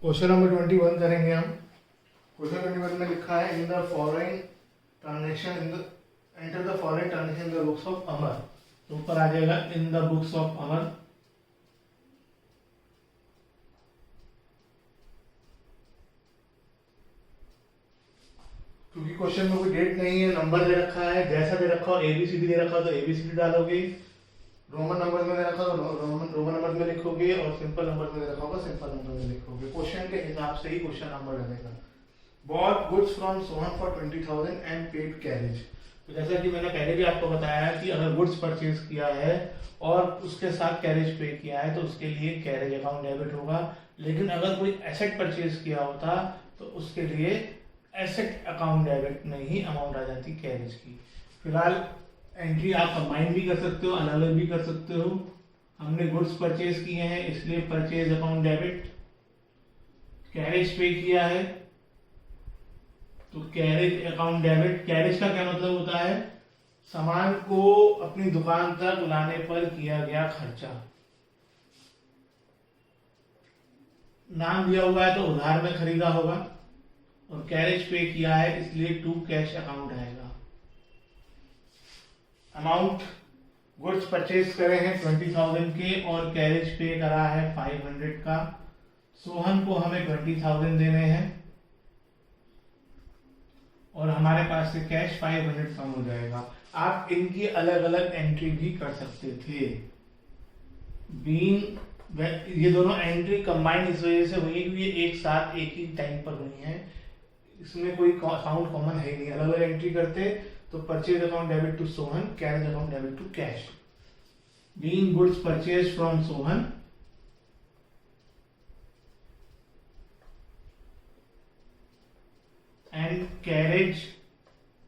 Question number 21 करेंगे हम। Question 21 में लिखा है in the following transaction enter the following transaction in the books of Amar. तो ऊपर आ जाएगा in the books of Amar. क्योंकि क्वेश्चन में कोई डेट नहीं है, नंबर दे रखा है, जैसा दे रखा हो एबीसीडी दे रखा हो तो एबीसीडी डालोगे, रोमन नंबर में दे रखा हो तो रोमन नंबर में लिखोगे और सिंपल नंबर में दे रखा होगा सिंपल नंबर में लिखोगे। क्वेश्चन के हिसाब से ही क्वेश्चन नंबर डलेगा। Bought goods from Sohan for 20,000 and paid carriage. तो जैसा कि मैंने पहले भी आपको बताया कि अगर गुड्स परचेज किया है और उसके साथ कैरेज पे किया है तो उसके लिए कैरेज अकाउंट डेबिट होगा। लेकिन अगर कोई एसेट परचेज किया होता तो उसके लिए एसेट अकाउंट डेबिट में ही अमाउंट आ जाती कैरेज की। फिलहाल एंट्री आप कंबाइन भी कर सकते हो, अलग अलग भी कर सकते हो। हमने गुड्स परचेज किए हैं इसलिए परचेज अकाउंट डेबिट, कैरेज पे किया है तो कैरेज अकाउंट डेबिट। कैरेज का क्या मतलब होता है? सामान को अपनी दुकान तक लाने पर किया गया खर्चा। नाम दिया हुआ है तो उधार में खरीदा होगा और कैरेज पे किया है इसलिए टू कैश अकाउंट आएगा। अमाउंट गुड्स परचेज करे हैं 20,000 के और कैरेज पे करा है 500 का। सोहन को हमें 20,000 देने हैं और हमारे पास से कैश 500 कम हो जाएगा। आप इनकी अलग अलग एंट्री भी कर सकते थे। ये दोनों एंट्री कंबाइंड इस वजह से हुई कि ये एक साथ एक ही टाइम पर हुई है, इसमें कोई अकाउंट कॉमन है ही नहीं। अलग अलग एंट्री करते तो purchase account debit to Sohan, carriage account debit to cash. Being goods purchase from Sohan and carriage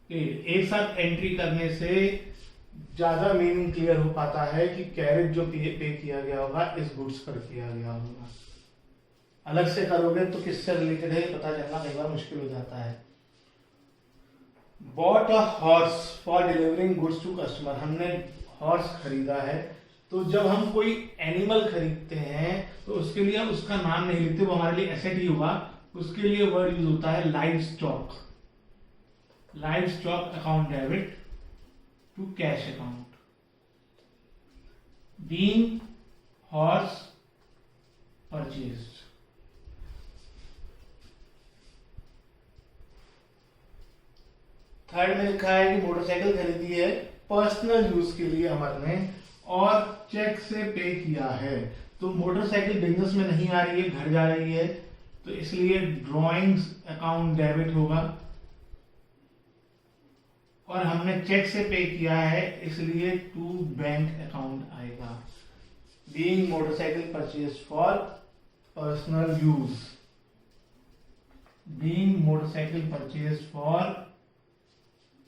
एक साथ एंट्री करने से ज्यादा मीनिंग क्लियर हो पाता है कि कैरेज जो पे किया गया होगा इस गुड्स पर किया गया होगा। अलग से करोगे तो किससे रिलेटेड है पता चलना कई बार मुश्किल हो जाता है। Bought a horse for delivering goods to customer. हमने हॉर्स खरीदा है तो जब हम कोई एनिमल खरीदते हैं तो उसके लिए उसका नाम नहीं लिखते, वो हमारे लिए एसेट ही हुआ। उसके लिए वर्ड यूज होता है live stock. Live stock account debit to cash account. Being horse purchased. Third में लिखा है कि मोटरसाइकिल खरीदी है पर्सनल यूज के लिए अमर ने और चेक से पे किया है। तो मोटरसाइकिल बिजनेस में नहीं आ रही है, घर जा रही है, तो इसलिए ड्रॉइंग्स अकाउंट डेबिट होगा। और हमने चेक से पे किया है इसलिए टू बैंक अकाउंट आएगा। Being motorcycle purchase for personal use. Being motorcycle purchase for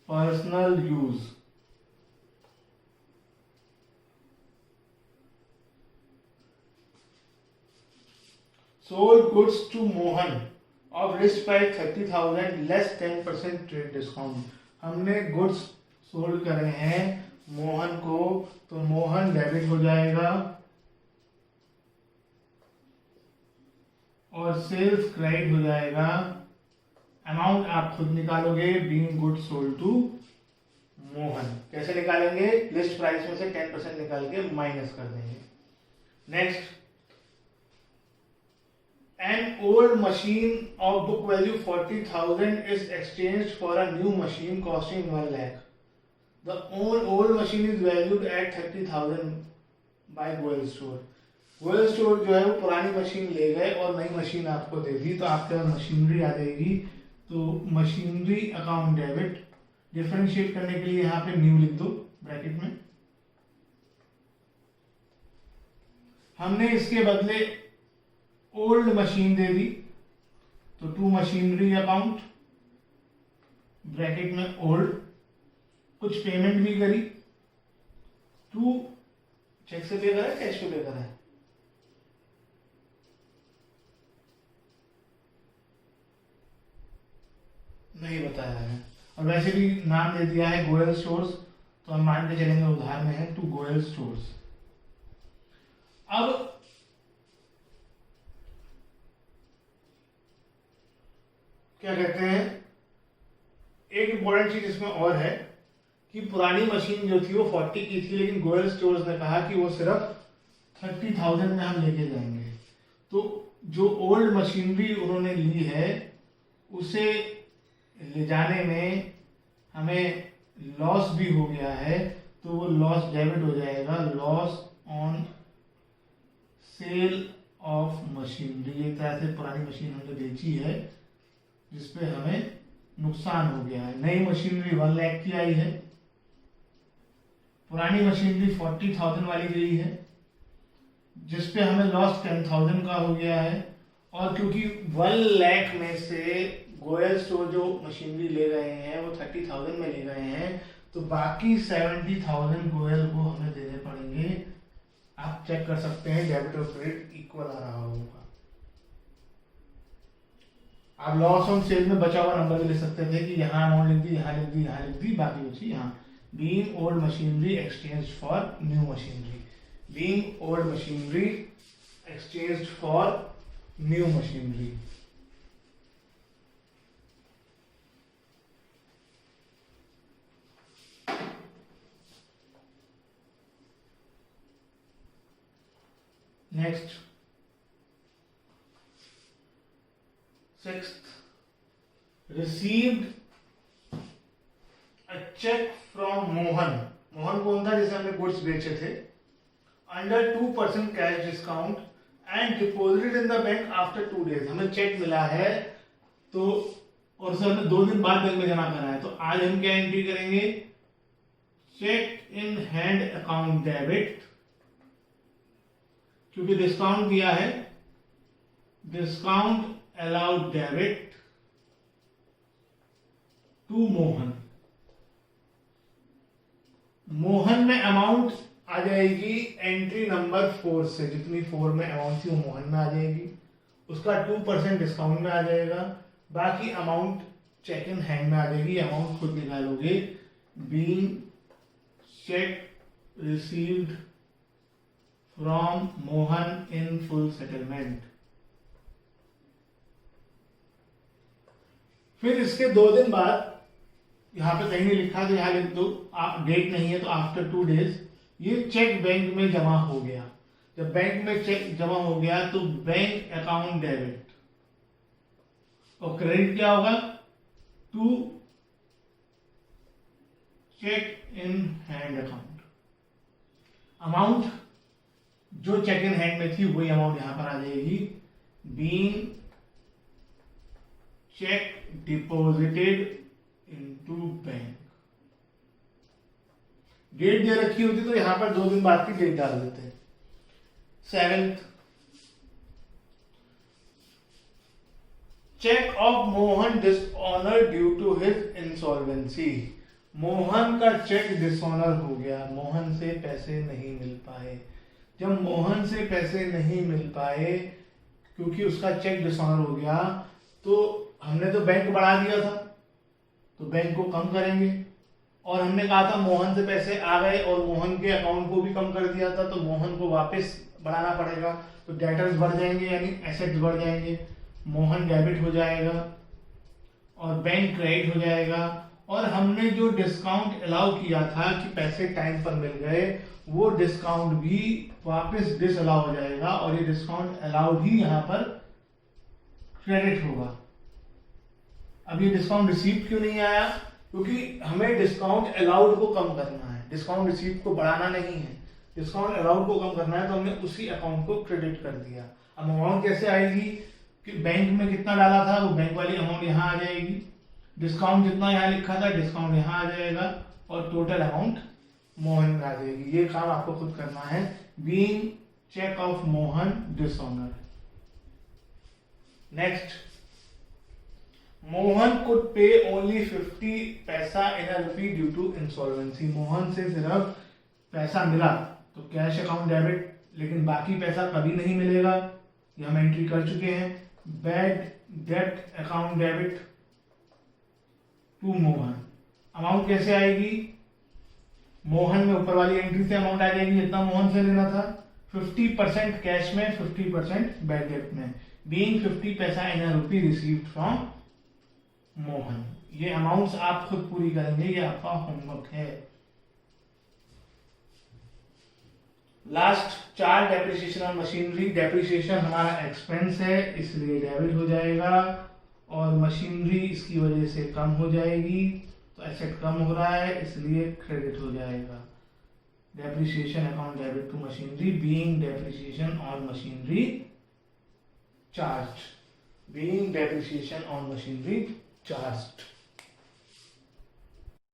personal use. Sold goods to Mohan of list price 30,000 less 10% trade discount. हमने गुड्स सोल्ड करे हैं मोहन को तो मोहन डेबिट हो जाएगा और सेल्स क्रेडिट हो जाएगा। अमाउंट आप खुद निकालोगे। Being goods sold to Mohan कैसे निकालेंगे? लिस्ट प्राइस में से 10% निकाल के माइनस कर देंगे। Next, an old machine of book value 40,000 is exchanged for a new machine costing 1 lakh. The old machine is valued at 30,000 by Goyal store. Goyal store जो है वो पुरानी मशीन ले गए और नई मशीन आपको दे दी तो आपके पास मशीनरी आ जाएगी। तो मशीनरी अकाउंट डेबिट। डिफरेंशिएट करने के लिए यहां पे न्यू लिख दो ब्रैकेट में। हमने इसके बदले ओल्ड मशीन दे दी तो टू मशीनरी अकाउंट ब्रैकेट में ओल्ड। कुछ पेमेंट भी करी। टू चेक से पे करा है, कैश पे पे करा है? नहीं बताया है। और वैसे भी नाम दे दिया है गोयल स्टोर्स तो हम मान के चलेंगे उधार में है टू गोयल स्टोर्स। अब क्या कहते हैं, एक इम्पोर्टेंट चीज इसमें और है कि पुरानी मशीन जो थी वो 40 की थी, लेकिन गोयल स्टोर्स ने कहा कि वो सिर्फ 30,000 में हम लेके जाएंगे। तो जो ओल्ड मशीनरी उन्होंने ली है उसे ले जाने में हमें लॉस भी हो गया है, तो वो लॉस डेबिट हो जाएगा, loss on sale of machinery. एक तरह से पुरानी मशीन हमने बेची है जिसपे हमें नुकसान हो गया है। नई मशीनरी 1 लाख की आई है, पुरानी मशीनरी 40,000 वाली गई है जिसपे हमें लॉस 10,000 का हो गया है। और क्योंकि 1 लाख में से गोयल स्टोर जो मशीनरी ले गए हैं वो 30,000 में ले गए हैं, तो बाकी 70,000 गोयल को हमें देने पड़ेंगे। आप चेक कर सकते हैं डेबिट और क्रेडिट इक्वल आ रहा होगा। आप लॉस ऑन सेल में बचा हुआ नंबर ले सकते थे कि यहाँ अमाउंट लिख दी, यहाँ लिख दी, यहाँ लिख दी, बाकी बची यहाँ। Being old machinery exchange for new machinery, being old machinery exchange for new machinery. Next, 6th, received a check from Mohan. Mohan कौन था, जिसे हमने गुड्स बेचे थे, under 2% cash discount and deposited in the bank after 2 days। हमें check मिला है तो, और उसे हमने 2 दिन बाद बैंक में जमा करा है, तो आज हम क्या एंट्री करेंगे, cheque in hand account debit, क्योंकि डिस्काउंट दिया है, discount allowed debit to Mohan. Mohan में अमाउंट आ जाएगी एंट्री नंबर 4 से, जितनी 4 में अमाउंट थी वो मोहन में आ जाएगी, उसका 2% डिस्काउंट में आ जाएगा, बाकी अमाउंट चेक इन हैंड में आ जाएगी। अमाउंट खुद निकालोगे, being check received from Mohan in full settlement. फिर इसके 2 दिन बाद, यहाँ पे कहीं नहीं लिखा तो यहाँ लिख दो, डेट नहीं है तो आफ्टर 2 days ये चेक बैंक में जमा हो गया। जब बैंक में चेक जमा हो गया तो बैंक अकाउंट डेबिट, और क्रेडिट क्या होगा, to cheque in hand account. Amount जो चेक इन हैंड में थी वही अमाउंट यहां पर आ जाएगी, being cheque deposited into bank. Date दे रखी होती तो यहां पर 2 दिन बाद की डेट डाल देते हैं। 7th, cheque of Mohan dishonour due to his insolvency. Mohan का चेक डिसऑनर हो गया, मोहन से पैसे नहीं मिल पाए। जब मोहन से पैसे नहीं मिल पाए क्योंकि उसका चेक डिसऑनर हो गया, तो हमने तो बैंक बढ़ा दिया था तो बैंक को कम करेंगे, और हमने कहा था मोहन से पैसे आ गए और मोहन के अकाउंट को भी कम कर दिया था, तो मोहन को वापस बढ़ाना पड़ेगा, तो डेटर्स बढ़ जाएंगे यानी एसेट्स बढ़ जाएंगे, मोहन डेबिट हो जाएगा और बैंक क्रेडिट हो जाएगा। और हमने जो डिस्काउंट अलाउ किया था कि पैसे टाइम पर मिल गए, वो डिस्काउंट भी वापस डिसअलाउ हो जाएगा, और ये डिस्काउंट अलाउड ही यहाँ पर क्रेडिट होगा। अब ये डिस्काउंट रिसीव क्यों नहीं आया, क्योंकि हमें डिस्काउंट अलाउड को कम करना है, डिस्काउंट रिसीव को बढ़ाना नहीं है। डिस्काउंट अलाउड को कम करना है तो हमने उसी अकाउंट को क्रेडिट कर दिया। अब अमाउंट कैसे आएगी कि बैंक में कितना डाला था वो बैंक वाली अमाउंट यहाँ आ जाएगी, डिस्काउंट जितना यहाँ लिखा था डिस्काउंट यहाँ आ जाएगा, और टोटल अमाउंट मोहन में आ जाएगी। ये काम आपको खुद करना है, being cheque of Mohan dishonour. Next, Mohan could pay only 50 paisa in a rupee due to insolvency. Mohan से सिर्फ पैसा मिला तो कैश अकाउंट डेबिट, लेकिन बाकी पैसा कभी नहीं मिलेगा, ये हम एंट्री कर चुके हैं। Bad debt account debit to Mohan. Amount कैसे आएगी, मोहन में ऊपर वाली एंट्री से अमाउंट आ जाएगी जितना मोहन से लेना था, 50% कैश में, 50% बैड डेट में, being 50 paisa in a rupee received from Mohan. ये अमाउंट्स आप खुद पूरी करेंगे, ये आपका होमवर्क है। Last 4 depreciation on machinery. Depreciation हमारा एक्सपेंस है इसलिए डेबिट हो जाएगा, और मशीनरी इसकी वजह से कम हो जाएगी, तो एसेट कम हो रहा है इसलिए क्रेडिट हो जाएगा। Depreciation account debit to machinery being depreciation on machinery charge, being depreciation on machinery charge.